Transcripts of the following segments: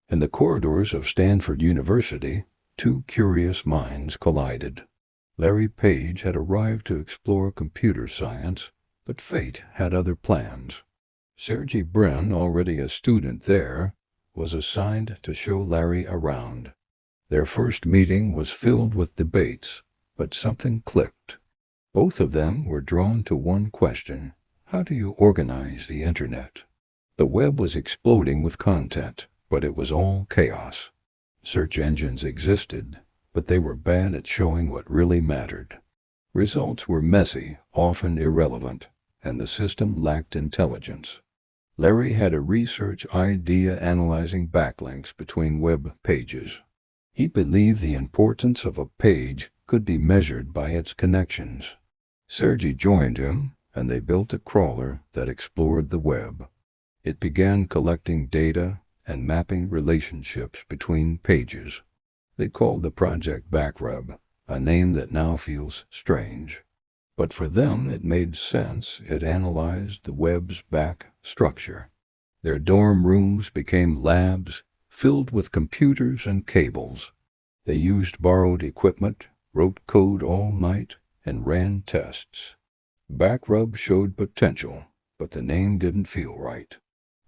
In the corridors of Stanford University, two curious minds collided. Larry Page had arrived to explore computer science, but fate had other plans. Sergey Brin, already a student there, was assigned to show Larry around. Their first meeting was filled with debates, but something clicked. Both of them were drawn to one question: how do you organize the internet? The web was exploding with content, but it was all chaos. Search engines existed, but they were bad at showing what really mattered. Results were messy, often irrelevant, and the system lacked intelligence. Larry had a research idea analyzing backlinks between web pages. He believed the importance of a page could be measured by its connections. Sergey joined him, and they built a crawler that explored the web. It began collecting data and mapping relationships between pages. They called the project Backrub, a name that now feels strange. But for them it made sense. It analyzed the web's back structure. Their dorm rooms became labs filled with computers and cables. They used borrowed equipment, wrote code all night, and ran tests. Backrub showed potential, but the name didn't feel right.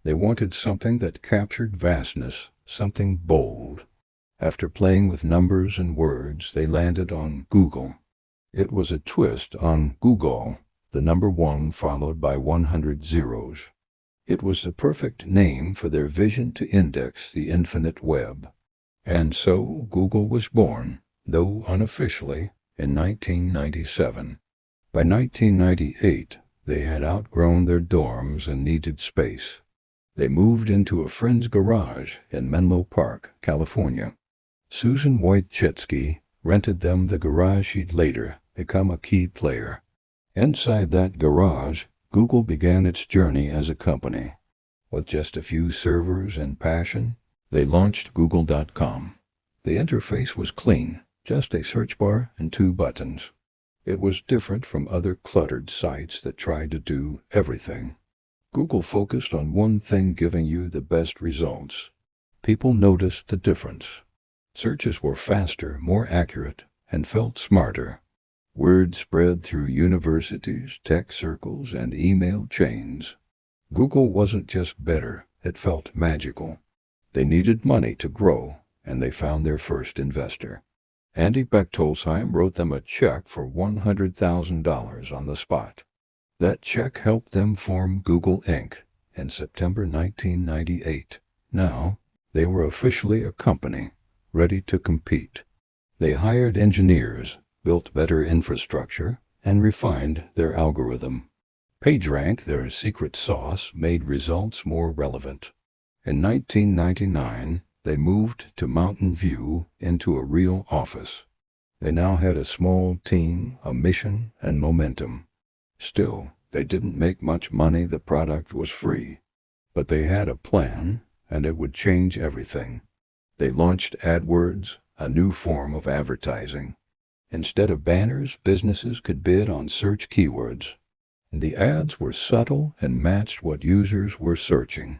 They wanted something that captured vastness, something bold. After playing with numbers and words, they landed on Google. It was a twist on Google, the number 1 followed by 100 zeros. It was the perfect name for their vision to index the infinite web. And so Google was born, though unofficially, in 1997. By 1998, they had outgrown their dorms and needed space. They moved into a friend's garage in Menlo Park, California. Susan Wojcicki rented them the garage. She'd later become a key player. Inside that garage, Google began its journey as a company. With just a few servers and passion, they launched Google.com. The interface was clean, just a search bar and 2 buttons. It was different from other cluttered sites that tried to do everything. Google focused on one thing, giving you the best results. People noticed the difference. Searches were faster, more accurate, and felt smarter. Word spread through universities, tech circles, and email chains. Google wasn't just better, it felt magical. They needed money to grow, and they found their first investor. Andy Bechtolsheim wrote them a check for $100,000 on the spot. That check helped them form Google Inc. in September 1998. Now, they were officially a company, ready to compete. They hired engineers, built better infrastructure, and refined their algorithm. PageRank, their secret sauce, made results more relevant. In 1999, they moved to Mountain View into a real office. They now had a small team, a mission, and momentum. Still, they didn't make much money. The product was free. But they had a plan, and it would change everything. They launched AdWords, a new form of advertising. Instead of banners, businesses could bid on search keywords. The ads were subtle and matched what users were searching.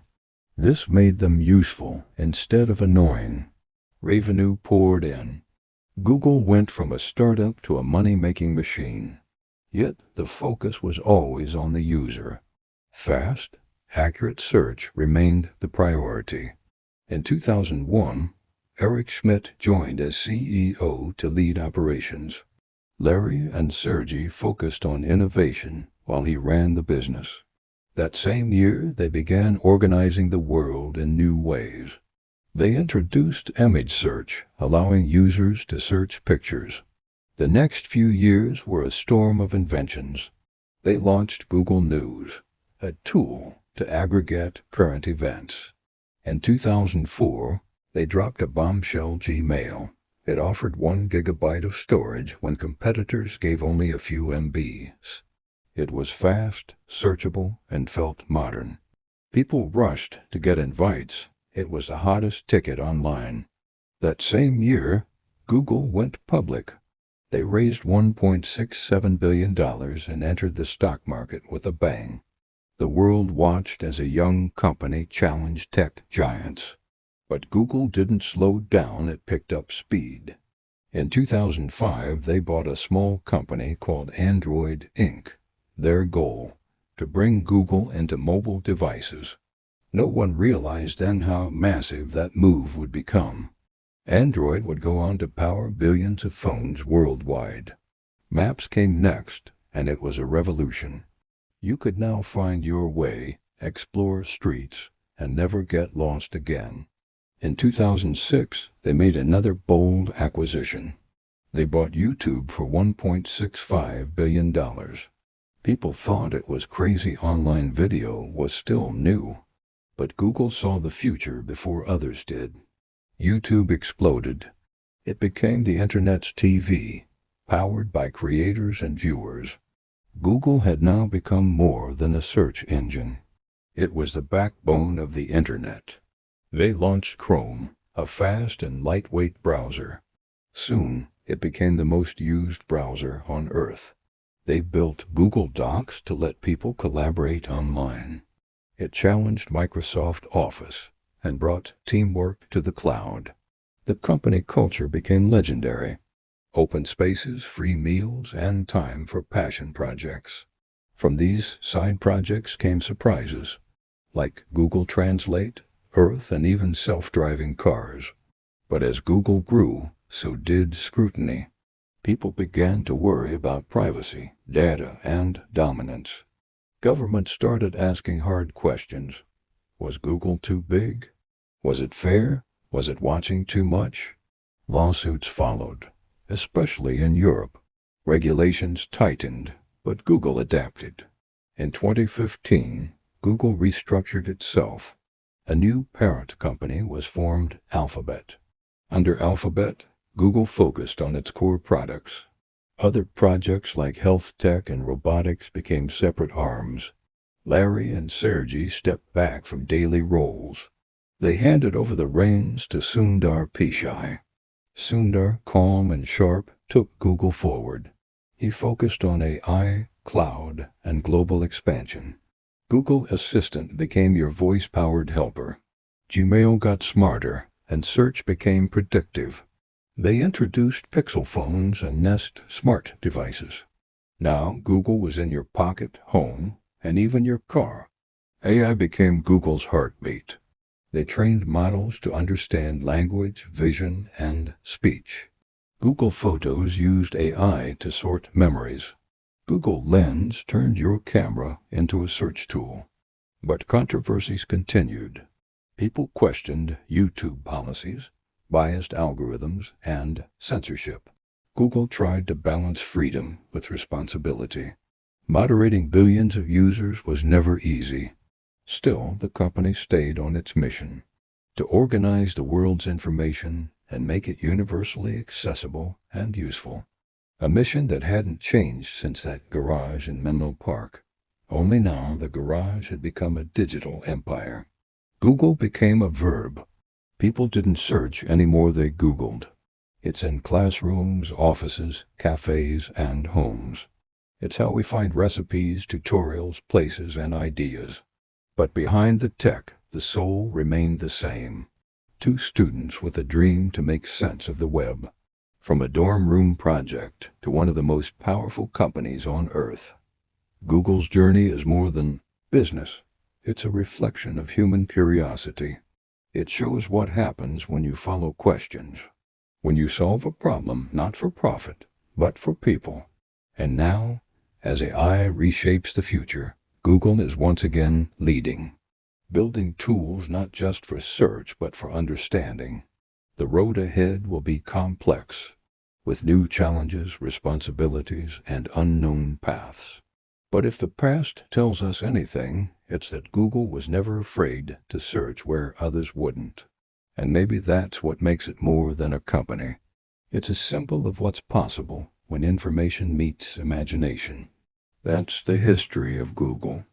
This made them useful instead of annoying. Revenue poured in. Google went from a startup to a money-making machine. Yet the focus was always on the user. Fast, accurate search remained the priority. In 2001, Eric Schmidt joined as CEO to lead operations. Larry and Sergey focused on innovation while he ran the business. That same year, they began organizing the world in new ways. They introduced image search, allowing users to search pictures. The next few years were a storm of inventions. They launched Google News, a tool to aggregate current events. In 2004, they dropped a bombshell: Gmail. It offered 1 gigabyte of storage when competitors gave only a few MBs. It was fast, searchable, and felt modern. People rushed to get invites. It was the hottest ticket online. That same year, Google went public. They raised $1.67 billion and entered the stock market with a bang. The world watched as a young company challenged tech giants. But Google didn't slow down, it picked up speed. In 2005, they bought a small company called Android Inc. Their goal: to bring Google into mobile devices. No one realized then how massive that move would become. Android would go on to power billions of phones worldwide. Maps came next, and it was a revolution. You could now find your way, explore streets, and never get lost again. In 2006, they made another bold acquisition. They bought YouTube for $1.65 billion. People thought it was crazy. Online video was still new. But Google saw the future before others did. YouTube exploded. It became the internet's TV, powered by creators and viewers. Google had now become more than a search engine. It was the backbone of the internet. They launched Chrome, a fast and lightweight browser. Soon, it became the most used browser on Earth. They built Google Docs to let people collaborate online. It challenged Microsoft Office and brought teamwork to the cloud. The company culture became legendary. Open spaces, free meals, and time for passion projects. From these side projects came surprises, like Google Translate, Earth, and even self-driving cars. But as Google grew, so did scrutiny. People began to worry about privacy, data, and dominance. Governments started asking hard questions. Was Google too big? Was it fair? Was it watching too much? Lawsuits followed, especially in Europe. Regulations tightened, but Google adapted. In 2015, Google restructured itself. A new parent company was formed, Alphabet. Under Alphabet, Google focused on its core products. Other projects like health tech and robotics became separate arms. Larry and Sergey stepped back from daily roles. They handed over the reins to Sundar Pichai. Sundar, calm and sharp, took Google forward. He focused on AI, cloud, and global expansion. Google Assistant became your voice-powered helper. Gmail got smarter, and search became predictive. They introduced Pixel phones and Nest smart devices. Now Google was in your pocket, home, and even your car. AI became Google's heartbeat. They trained models to understand language, vision, and speech. Google Photos used AI to sort memories. Google Lens turned your camera into a search tool. But controversies continued. People questioned YouTube policies, biased algorithms, and censorship. Google tried to balance freedom with responsibility. Moderating billions of users was never easy. Still, the company stayed on its mission: to organize the world's information and make it universally accessible and useful. A mission that hadn't changed since that garage in Menlo Park. Only now the garage had become a digital empire. Google became a verb. People didn't search anymore, they Googled. It's in classrooms, offices, cafes, and homes. It's how we find recipes, tutorials, places, and ideas. But behind the tech, the soul remained the same. Two students with a dream to make sense of the web. From a dorm room project to one of the most powerful companies on Earth. Google's journey is more than business. It's a reflection of human curiosity. It shows what happens when you follow questions. When you solve a problem not for profit, but for people. And now, as AI reshapes the future, Google is once again leading. Building tools not just for search, but for understanding. The road ahead will be complex, with new challenges, responsibilities, and unknown paths. But if the past tells us anything, it's that Google was never afraid to search where others wouldn't. And maybe that's what makes it more than a company. It's a symbol of what's possible when information meets imagination. That's the history of Google.